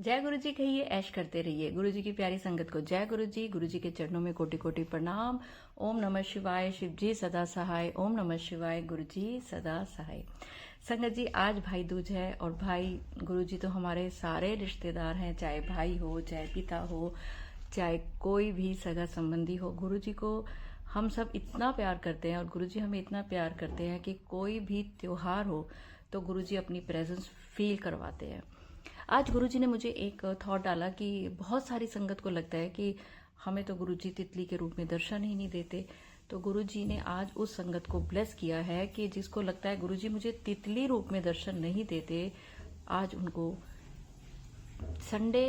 जय गुरु जी कहिए, ऐश करते रहिए। गुरु जी की प्यारी संगत को जय गुरु जी। गुरु जी के चरणों में कोटि कोटि प्रणाम। ओम नमः शिवाय। शिव जी सदा सहाय। ओम नमः शिवाय। गुरु जी सदा सहाय। संगत जी, आज भाई दूज है और भाई गुरु जी तो हमारे सारे रिश्तेदार हैं, चाहे भाई हो, चाहे पिता हो, चाहे कोई भी सगा संबंधी हो। गुरु जी को हम सब इतना प्यार करते हैं और गुरु जी हमें इतना प्यार करते हैं कि कोई भी त्योहार हो तो गुरु जी अपनी प्रेजेंस फील करवाते हैं। आज गुरुजी ने मुझे एक थॉट डाला कि बहुत सारी संगत को लगता है कि हमें तो गुरुजी तितली के रूप में दर्शन ही नहीं देते। तो गुरुजी ने आज उस संगत को ब्लेस किया है कि जिसको लगता है गुरुजी मुझे तितली रूप में दर्शन नहीं देते, आज उनको संडे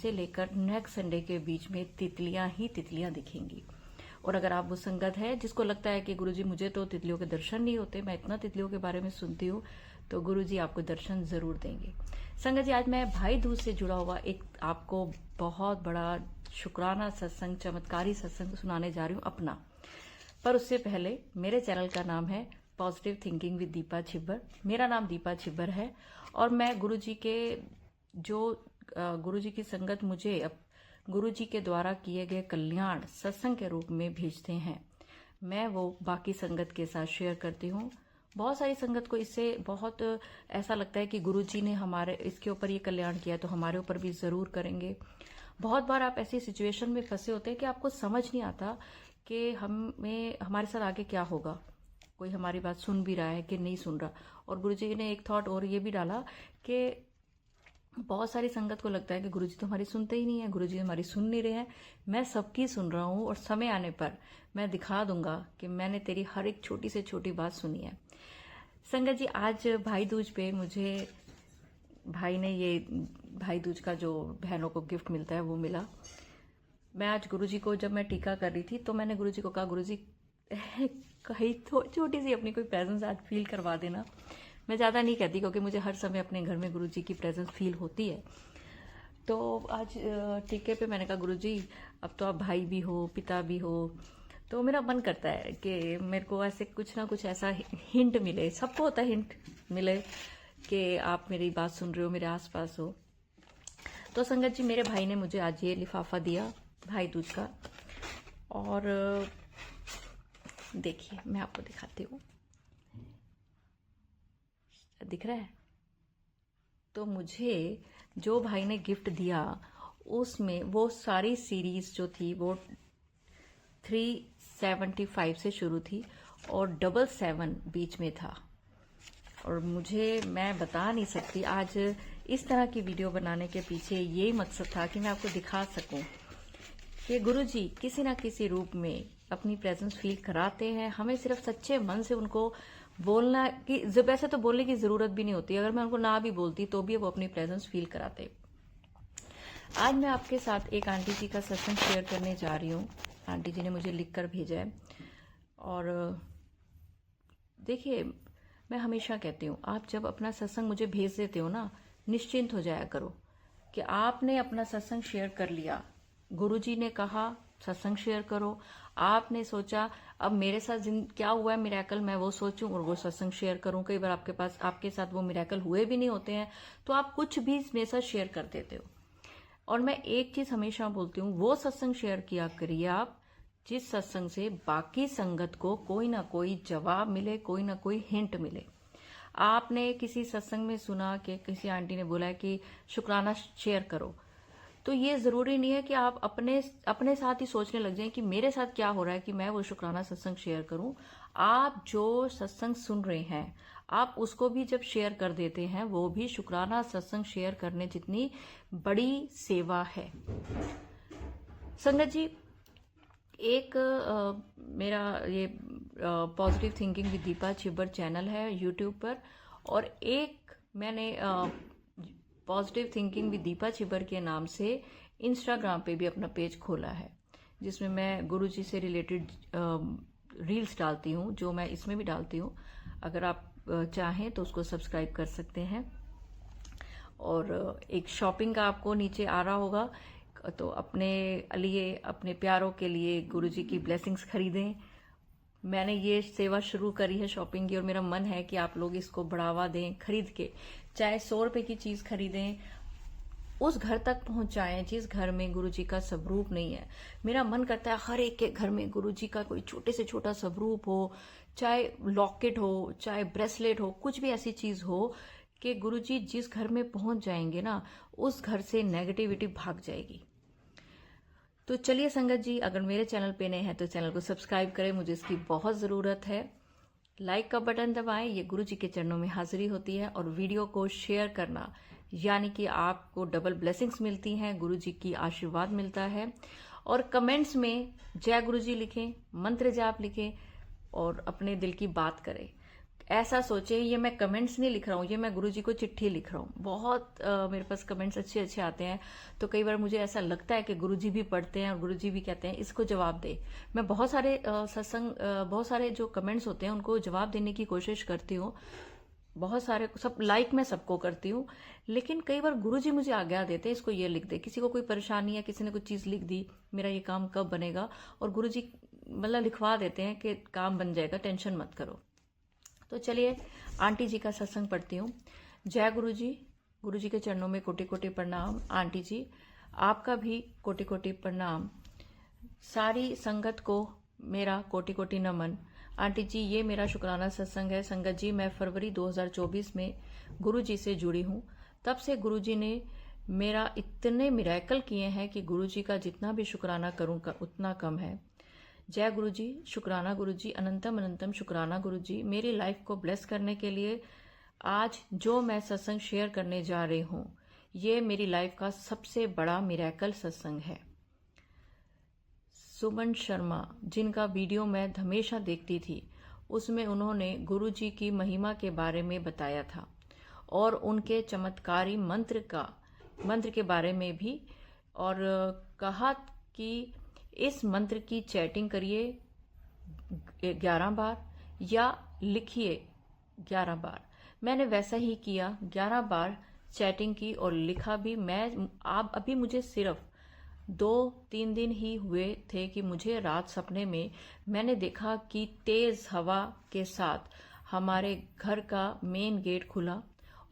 से लेकर नेक्स्ट संडे के बीच में तितलियां ही तितलियां दिखेंगी। और अगर आप वो संगत है जिसको लगता है कि गुरुजी मुझे तो तितलियों के दर्शन नहीं होते, मैं इतना तितलियों के बारे में सुनती हूँ, तो गुरुजी आपको दर्शन जरूर देंगे। संगत जी, आज मैं भाई दूज से जुड़ा हुआ एक आपको बहुत बड़ा शुक्राना सत्संग, चमत्कारी सत्संग सुनाने जा रही हूँ अपना। पर उससे पहले मेरे चैनल का नाम है positive thinking with Deepa Chhibber. मेरा नाम दीपा छिब्बर है और मैं गुरुजी के गुरुजी की संगत मुझे अब गुरुजी के द्वारा किए गए कल्याण सत्संग के रूप में भेजते हैं, मैं वो बाकी संगत के साथ शेयर करती हूँ। बहुत सारी संगत को इससे बहुत ऐसा लगता है कि गुरुजी ने हमारे इसके ऊपर ये कल्याण किया तो हमारे ऊपर भी जरूर करेंगे। बहुत बार आप ऐसी सिचुएशन में फंसे होते हैं कि आपको समझ नहीं आता कि हमारे साथ आगे क्या होगा, कोई हमारी बात सुन भी रहा है कि नहीं सुन रहा। और गुरुजी ने एक थॉट और ये भी डाला कि बहुत सारी संगत को लगता है कि गुरुजी तो हमारी सुनते ही नहीं है, गुरुजी हमारी सुन नहीं रहे हैं। मैं सबकी सुन रहा हूँ और समय आने पर मैं दिखा दूंगा कि मैंने तेरी हर एक छोटी से छोटी बात सुनी है। संगत जी, आज भाई दूज पे मुझे भाई ने ये भाई दूज का जो बहनों को गिफ्ट मिलता है वो मिला। मैं आज गुरुजी को जब मैं टीका कर रही थी तो मैंने गुरुजी को कहा, गुरुजी कहीं तो छोटी सी अपनी कोई प्रेजेंस आज फील करवा देना। मैं ज़्यादा नहीं कहती क्योंकि मुझे हर समय अपने घर में गुरुजी की प्रेजेंस फील होती है। तो आज टीके पे मैंने कहा, गुरुजी अब तो आप भाई भी हो, पिता भी हो, तो मेरा मन करता है कि मेरे को ऐसे कुछ ना कुछ ऐसा हिंट मिले। सबको होता है हिंट मिले कि आप मेरी बात सुन रहे हो, मेरे आसपास हो। तो संगत जी, मेरे भाई ने मुझे आज ये लिफाफा दिया भाई दूज का, और देखिए मैं आपको दिखाती हूँ, दिख रहा है? तो मुझे जो भाई ने गिफ्ट दिया उसमें वो सारी सीरीज जो थी वो 375 से शुरू थी और 777 बीच में था। और मैं बता नहीं सकती, आज इस तरह की वीडियो बनाने के पीछे ये मकसद था कि मैं आपको दिखा सकूं कि गुरुजी किसी ना किसी रूप में अपनी प्रेजेंस फील कराते हैं। हमें सिर्फ सच्चे मन से उनको बोलना कि वैसे तो बोलने की जरूरत भी नहीं होती, अगर मैं उनको ना भी बोलती तो भी वो अपनी प्रेजेंस फील कराते। आज मैं आपके साथ एक आंटी जी का सत्संग शेयर करने जा रही हूँ। आंटी जी ने मुझे लिखकर भेजा है। और देखिए, मैं हमेशा कहती हूँ, आप जब अपना सत्संग मुझे भेज देते हो ना, निश्चिंत हो जाया करो कि आपने अपना सत्संग शेयर कर लिया। गुरुजी ने कहा सत्संग शेयर करो, आपने सोचा अब मेरे साथ क्या हुआ है मिरेकल, मैं वो सोचूं और वो सत्संग शेयर करूं। कई बार आपके साथ वो मिरेकल हुए भी नहीं होते हैं, तो आप कुछ भी मेरे साथ शेयर कर देते हो। और मैं एक चीज हमेशा बोलती हूँ, वो सत्संग शेयर किया करिए आप जिस सत्संग से बाकी संगत को कोई ना कोई जवाब मिले, कोई ना कोई हिंट मिले। आपने किसी सत्संग में सुना कि किसी आंटी ने बोला है कि शुक्राना शेयर करो, तो ये जरूरी नहीं है कि आप अपने साथ ही सोचने लग जाएं कि मेरे साथ क्या हो रहा है कि मैं वो शुक्राना सत्संग शेयर करूं। आप जो सत्संग सुन रहे हैं, आप उसको भी जब शेयर कर देते हैं, वो भी शुक्राना सत्संग शेयर करने जितनी बड़ी सेवा है। संगत जी, एक मेरा ये positive thinking with Deepa Chhibber channel है यूट्यूब पर, और एक मैंने positive thinking with Deepa Chhibber के नाम से इंस्टाग्राम पे भी अपना पेज खोला है, जिसमें मैं गुरुजी से रिलेटेड रील्स डालती हूँ, जो मैं इसमें भी डालती हूँ। अगर आप चाहें तो उसको सब्सक्राइब कर सकते हैं। और एक शॉपिंग का आपको नीचे आ रहा होगा, तो अपने लिए, अपने प्यारों के लिए गुरुजी की ब्लेसिंग्स खरीदें। मैंने ये सेवा शुरू करी है शॉपिंग की, और मेरा मन है कि आप लोग इसको बढ़ावा दें, खरीद के, चाहे 100 रुपए की चीज खरीदें, उस घर तक पहुंचाएं जिस घर में गुरुजी का स्वरूप नहीं है। मेरा मन करता है हर एक के घर में गुरुजी का कोई छोटे से छोटा स्वरूप हो, चाहे लॉकेट हो, चाहे ब्रेसलेट हो, कुछ भी ऐसी चीज हो कि गुरुजी जिस घर में पहुंच जाएंगे ना, उस घर से नेगेटिविटी भाग जाएगी। तो चलिए संगत जी, अगर मेरे चैनल पे नए हैं तो चैनल को सब्सक्राइब करें, मुझे इसकी बहुत ज़रूरत है। लाइक का बटन दबाएं, ये गुरु जी के चरणों में हाजिरी होती है। और वीडियो को शेयर करना, यानी कि आपको डबल ब्लेसिंग्स मिलती हैं, गुरु जी की आशीर्वाद मिलता है। और कमेंट्स में जय गुरु जी लिखें, मंत्र जाप लिखें और अपने दिल की बात करें। ऐसा सोचे ये मैं कमेंट्स नहीं लिख रहा हूँ, ये मैं गुरुजी को चिट्ठी लिख रहा हूँ। बहुत मेरे पास कमेंट्स अच्छे अच्छे आते हैं, तो कई बार मुझे ऐसा लगता है कि गुरुजी भी पढ़ते हैं और गुरुजी भी कहते हैं इसको जवाब दे। मैं बहुत सारे बहुत सारे जो कमेंट्स होते हैं उनको जवाब देने की कोशिश करती हूँ, बहुत सारे सब लाइक मैं सबको करती हूँ, लेकिन कई बार गुरुजी मुझे आज्ञा देते हैं इसको ये लिख दे। किसी को कोई परेशानी है, किसी ने कुछ चीज़ लिख दी, मेरा ये काम कब बनेगा, और गुरुजी मतलब लिखवा देते हैं कि काम बन जाएगा, टेंशन मत करो। तो चलिए आंटी जी का सत्संग पढ़ती हूँ। जय गुरु जी के चरणों में कोटि कोटि प्रणाम। आंटी जी आपका भी कोटि कोटि प्रणाम। सारी संगत को मेरा कोटि कोटि नमन। आंटी जी ये मेरा शुक्राना सत्संग है। संगत जी मैं फरवरी 2024 में गुरु जी से जुड़ी हूँ। तब से गुरु जी ने मेरा इतने मिरेकल किए हैं कि गुरु जी का जितना भी शुक्राना करूँ उतना कम है। जय गुरु जी, शुक्राना गुरु जी, अनंतम अनंतम शुक्राना गुरु जी, मेरी लाइफ को ब्लेस करने के लिए। आज जो मैं सत्संग शेयर करने जा रही हूँ ये मेरी लाइफ का सबसे बड़ा मिरेकल सत्संग है। सुमन शर्मा जिनका वीडियो मैं हमेशा देखती थी, उसमें उन्होंने गुरु जी की महिमा के बारे में बताया था और उनके चमत्कारी मंत्र के बारे में भी, और कहा कि इस मंत्र की चैटिंग करिए 11 बार या लिखिए 11 बार। मैंने वैसा ही किया, 11 बार चैटिंग की और लिखा भी। आप अभी मुझे सिर्फ 2-3 दिन ही हुए थे कि मुझे रात सपने में मैंने देखा कि तेज हवा के साथ हमारे घर का मेन गेट खुला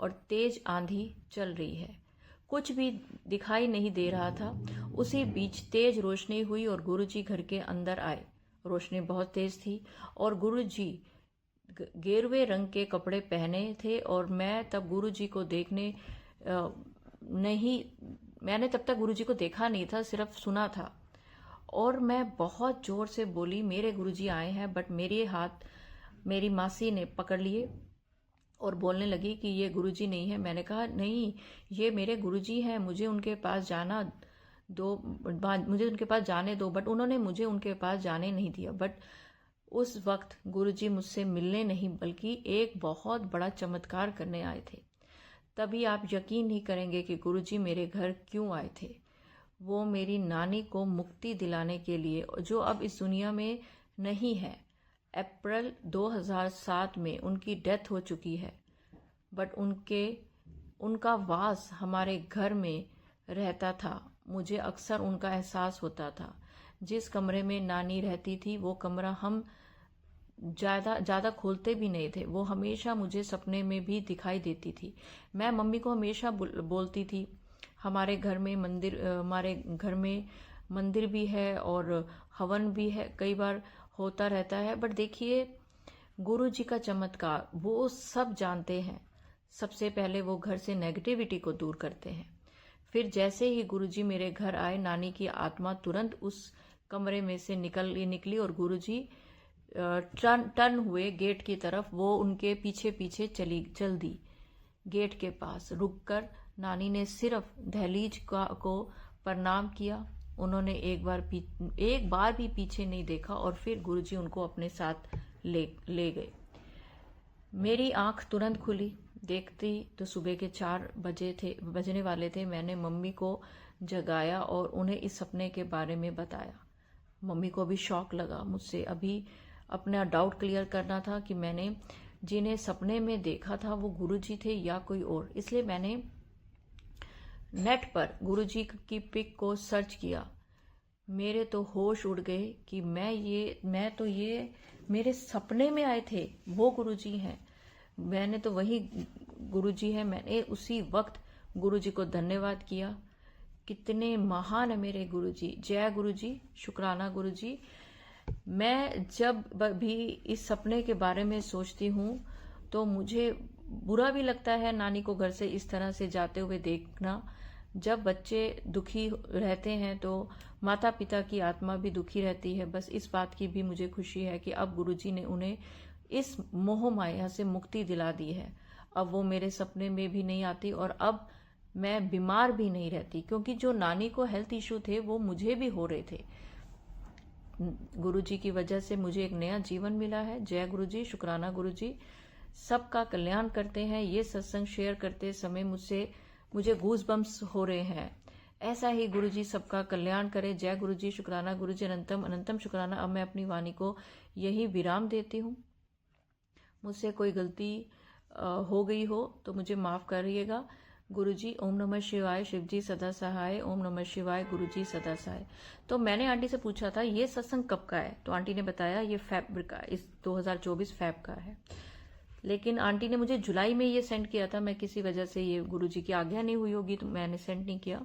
और तेज आंधी चल रही है। कुछ भी दिखाई नहीं दे रहा था। उसी बीच तेज रोशनी हुई और गुरुजी घर के अंदर आए। रोशनी बहुत तेज थी और गुरुजी गेरुए रंग के कपड़े पहने थे और मैं तब गुरुजी को मैंने तब तक गुरुजी को देखा नहीं था, सिर्फ सुना था। और मैं बहुत जोर से बोली मेरे गुरुजी आए हैं, बट मेरे हाथ मेरी मासी ने पकड़ लिए और बोलने लगी कि ये गुरुजी नहीं है। मैंने कहा नहीं, ये मेरे गुरुजी हैं, मुझे उनके पास जाने दो। बट उन्होंने मुझे उनके पास जाने नहीं दिया। बट उस वक्त गुरुजी मुझसे मिलने नहीं बल्कि एक बहुत बड़ा चमत्कार करने आए थे। तभी आप यकीन नहीं करेंगे कि गुरुजी मेरे घर क्यों आए थे। वो मेरी नानी को मुक्ति दिलाने के लिए, जो अब इस दुनिया में नहीं है। अप्रैल 2007 में उनकी डेथ हो चुकी है, बट उनका वास हमारे घर में रहता था। मुझे अक्सर उनका एहसास होता था। जिस कमरे में नानी रहती थी वो कमरा हम ज़्यादा खोलते भी नहीं थे। वो हमेशा मुझे सपने में भी दिखाई देती थी। मैं मम्मी को हमेशा बोलती थी हमारे घर में मंदिर भी है और हवन भी है, कई बार होता रहता है। बट देखिए गुरु जी का चमत्कार वो सब जानते हैं। सबसे पहले वो घर से नेगेटिविटी को दूर करते हैं। फिर जैसे ही गुरु जी मेरे घर आए, नानी की आत्मा तुरंत उस कमरे में से निकली और गुरु जी टर्न हुए गेट की तरफ। वो उनके पीछे पीछे चल दी। गेट के पास रुककर नानी ने सिर्फ दहलीज को प्रणाम किया। उन्होंने एक बार भी पीछे नहीं देखा और फिर गुरुजी उनको अपने साथ ले गए। मेरी आंख तुरंत खुली। देखती तो सुबह के 4 बजने वाले थे। मैंने मम्मी को जगाया और उन्हें इस सपने के बारे में बताया। मम्मी को भी शॉक लगा। मुझसे अभी अपना डाउट क्लियर करना था कि मैंने जिन्हें सपने में देखा था वो गुरुजी थे या कोई और। इसलिए मैंने नेट पर गुरुजी की पिक को सर्च किया। मेरे तो होश उड़ गए कि मैं तो ये मेरे सपने में आए थे, वो गुरुजी हैं। मैंने तो वही गुरुजी है। मैंने उसी वक्त गुरुजी को धन्यवाद किया। कितने महान है मेरे गुरुजी, जय गुरुजी, शुक्राना गुरुजी। मैं जब भी इस सपने के बारे में सोचती हूँ तो मुझे बुरा भी लगता है नानी को घर से इस तरह से जाते हुए देखना। जब बच्चे दुखी रहते हैं तो माता पिता की आत्मा भी दुखी रहती है। बस इस बात की भी मुझे खुशी है कि अब गुरुजी ने उन्हें इस मोह माया से मुक्ति दिला दी है। अब वो मेरे सपने में भी नहीं आती और अब मैं बीमार भी नहीं रहती, क्योंकि जो नानी को हेल्थ इश्यू थे वो मुझे भी हो रहे थे। गुरुजी की वजह से मुझे एक नया जीवन मिला है। जय गुरुजी, शुक्राना गुरुजी। सबका कल्याण करते हैं। ये सत्संग शेयर करते समय मुझे गूज बम्स हो रहे हैं। ऐसा ही गुरुजी सबका कल्याण करे। जय गुरुजी, शुक्राना गुरुजी, अनंतम अनंतम शुक्राना। अब मैं अपनी वाणी को यही विराम देती हूँ। मुझसे कोई गलती हो गई हो तो मुझे माफ करिएगा। गुरुजी ओम नमः शिवाय, शिवजी सदा सहाय, ओम नमः शिवाय, गुरुजी सदा सहाय। तो मैंने आंटी से पूछा था ये सत्संग कब का है, तो आंटी ने बताया ये फेब का, इस 2024 फेब का है। लेकिन आंटी ने मुझे जुलाई में ये सेंड किया था। मैं किसी वजह से ये गुरुजी की आज्ञा नहीं हुई होगी तो मैंने सेंड नहीं किया,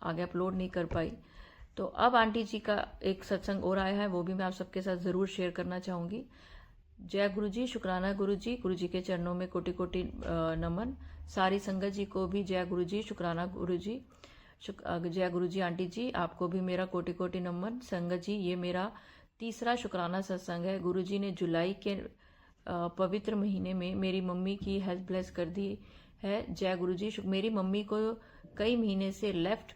आगे अपलोड नहीं कर पाई। तो अब आंटी जी का एक सत्संग और आया है, वो भी मैं आप सबके साथ जरूर शेयर करना चाहूंगी। जय गुरुजी, शुक्राना गुरुजी, गुरुजी के चरणों में कोटि कोटि नमन। सारी संगत जी को भी जय गुरुजी, शुक्राना गुरुजी, जय गुरुजी। आंटी जी आपको भी मेरा कोटि कोटि नमन। संगत जी ये मेरा तीसरा शुक्राना सत्संग है। गुरुजी ने जुलाई के पवित्र महीने में मेरी मम्मी की हेल्थ ब्लेस कर दी है। जय गुरुजी। मेरी मम्मी को कई महीने से लेफ्ट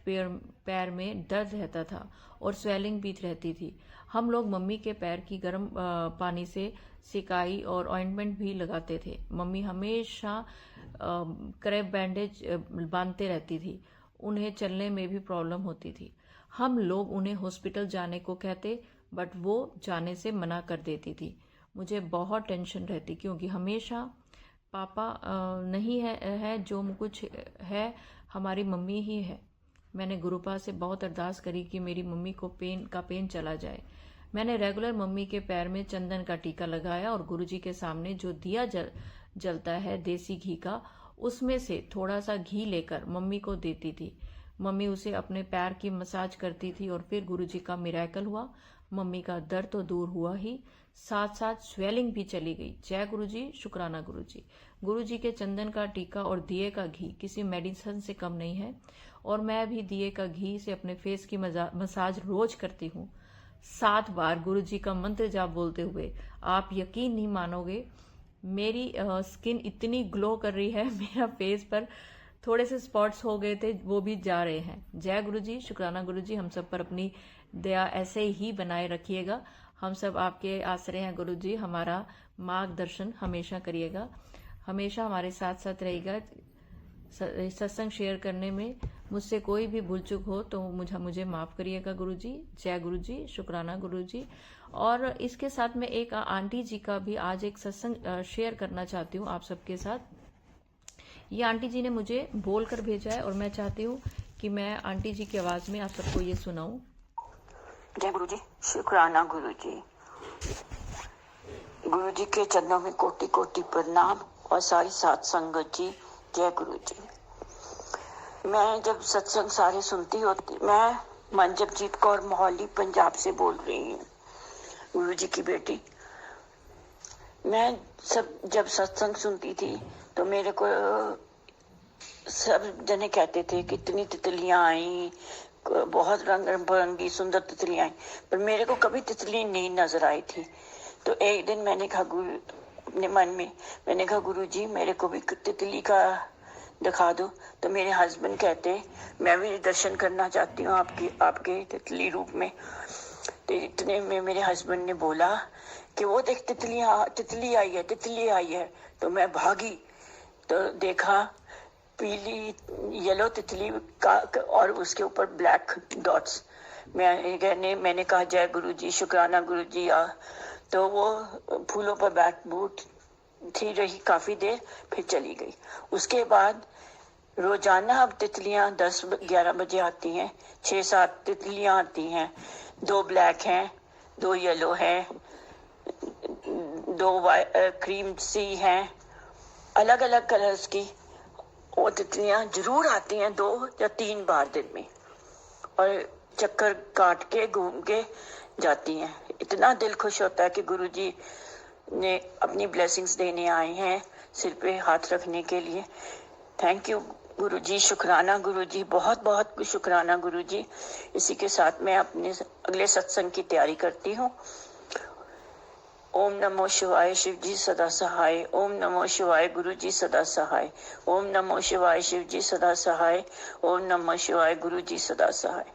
पैर में दर्द रहता था और स्वेलिंग भी रहती थी। हम लोग मम्मी के पैर की गर्म पानी से सिकाई और ऑइंटमेंट भी लगाते थे। मम्मी हमेशा क्रैप बैंडेज बांधते रहती थी। उन्हें चलने में भी प्रॉब्लम होती थी। हम लोग उन्हें हॉस्पिटल जाने को कहते, बट वो जाने से मना कर देती थी। मुझे बहुत टेंशन रहती, क्योंकि हमेशा पापा नहीं है जो कुछ है हमारी मम्मी ही है। मैंने गुरुपा से बहुत अरदास करी कि मेरी मम्मी को पेन चला जाए। मैंने रेगुलर मम्मी के पैर में चंदन का टीका लगाया और गुरुजी के सामने जो दिया जलता है देसी घी का, उसमें से थोड़ा सा घी लेकर मम्मी को देती थी। मम्मी उसे अपने पैर की मसाज करती थी और फिर गुरुजी का मिरेकल हुआ। मम्मी का दर्द तो दूर हुआ ही, साथ साथ स्वेलिंग भी चली गई। जय गुरुजी, शुक्राना गुरुजी। गुरुजी के चंदन का टीका और दिए का घी किसी मेडिसिन से कम नहीं है। और मैं भी दिए का घी से अपने फेस की मसाज रोज करती हूँ 7 बार गुरुजी का मंत्र जाप बोलते हुए। आप यकीन नहीं मानोगे, मेरी स्किन इतनी ग्लो कर रही है। मेरा फेस पर थोड़े से स्पॉट्स हो गए थे, वो भी जा रहे हैं। जय गुरुजी, शुक्राना गुरुजी। हम सब पर अपनी दया ऐसे ही बनाए रखिएगा। हम सब आपके आश्रय हैं गुरुजी। हमारा मार्गदर्शन हमेशा करिएगा, हमेशा हमारे साथ साथ रहेगा। सत्संग शेयर करने में मुझसे कोई भी भूल चूक हो तो मुझे माफ करिएगा गुरुजी। जय गुरुजी, शुक्राना गुरुजी। और इसके साथ में एक आंटी जी का भी आज एक सत्संग शेयर करना चाहती हूँ आप सबके साथ। ये आंटी जी ने मुझे बोलकर भेजा है और मैं चाहती हूँ कि मैं आंटी जी की आवाज में आप सबको ये सुनाऊं। जय गुरुजी, शुक्राना गुरुजी। गुरुजी के चरणों में कोटि कोटि प्रणाम और सारी साथ संगत जी, जय गुरुजी। मैं जब सत्संग सारे सुनती होती, मैं मंजपजीत कौर मोहाली पंजाब से बोल रही हूँ, गुरुजी की बेटी। मैं जब सत्संग सुनती थी तो मेरे को सब जने कहते थे कितनी तितलियां आई, बहुत रंग बिरंगी सुंदर तितलियां आई, पर मेरे को कभी तितली नहीं नजर आई थी। तो एक दिन मैंने कहा अपने मन में, मैंने कहा गुरुजी मेरे को भी तितली का दिखा दो। तो मेरे हस्बैंड कहते मैं भी दर्शन करना चाहती हूँ आपके तितली रूप में। तो इतने में मेरे हस्बैंड ने बोला कि वो देख तितली आई है। तो मैं भागी तो देखा पीली येलो तितली का और उसके ऊपर ब्लैक डॉट्स। मैंने कहा जय गुरुजी, शुक्राना गुरुजी। तो वो फूलों पर बैठ थी रही काफी देर, फिर चली गई। उसके बाद रोजाना अब तितलियां 10-11 बजे आती हैं, 6-7 तितलियां आती हैं। 2 ब्लैक हैं, 2 येलो हैं, 2 क्रीम सी हैं, अलग अलग कलर्स की। वो तितलियां जरूर आती हैं 2 या 3 बार दिन में, और चक्कर काट के घूम के जाती हैं। इतना दिल खुश होता है कि गुरुजी ने अपनी ब्लेसिंग्स देने आए हैं, सिर पे हाथ रखने के लिए। थैंक यू गुरुजी, शुक्राना गुरुजी, बहुत बहुत शुक्राना गुरुजी। इसी के साथ मैं अपने अगले सत्संग की तैयारी करती हूँ। ओम नमो शिवाय, शिव जी सदा सहाय। ओम नमो शिवाय, गुरु जी सदा सहाय। ओम नमो शिवाय, शिव जी सदा सहाय। ओम नमो शिवाय, गुरु जी सदा सहाय।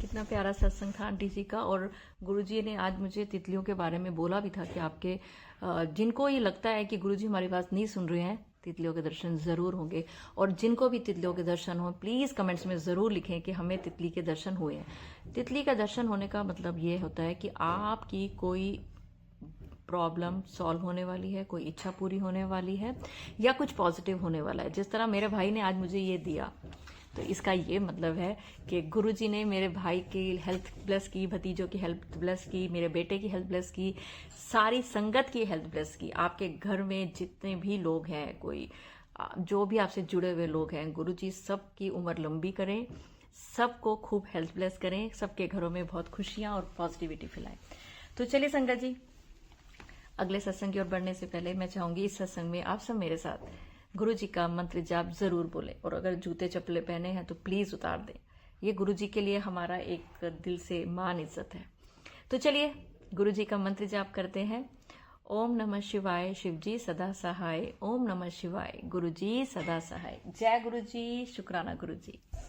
कितना प्यारा सत्संग था आंटी जी का। और गुरुजी ने आज मुझे तितलियों के बारे में बोला भी था कि आपके जिनको ये लगता है कि गुरुजी हमारी बात नहीं सुन रहे हैं, तितलियों के दर्शन जरूर होंगे। और जिनको भी तितलियों के दर्शन हो, प्लीज कमेंट्स में जरूर लिखें कि हमें तितली के दर्शन हुए हैं। तितली का दर्शन होने का मतलब ये होता है कि आपकी कोई प्रॉब्लम सॉल्व होने वाली है, कोई इच्छा पूरी होने वाली है, या कुछ पॉजिटिव होने वाला है। जिस तरह मेरे भाई ने आज मुझे ये दिया, तो इसका ये मतलब है कि गुरुजी ने मेरे भाई की हेल्थ ब्लेस की, भतीजों की हेल्थ ब्लेस की, मेरे बेटे की हेल्थ ब्लेस की, सारी संगत की हेल्थ ब्लेस की। आपके घर में जितने भी लोग हैं, कोई जो भी आपसे जुड़े हुए लोग हैं, गुरुजी सबकी उम्र लंबी करें, सबको खूब हेल्थ ब्लेस करें, सबके घरों में बहुत खुशियां और पॉजिटिविटी फैलाएं। तो चलिए संगत जी, अगले सत्संग की ओर बढ़ने से पहले मैं चाहूंगी इस सत्संग में आप सब मेरे साथ गुरु जी का मंत्र जाप जरूर बोले। और अगर जूते चप्पलें पहने हैं तो प्लीज उतार दें। ये गुरु जी के लिए हमारा एक दिल से मान इज्जत है। तो चलिए गुरु जी का मंत्र जाप करते हैं। ओम नमः शिवाय, शिव जी सदा सहाय। ओम नमः शिवाय, गुरु जी सदा सहाय। जय गुरु जी, शुक्राना गुरु जी।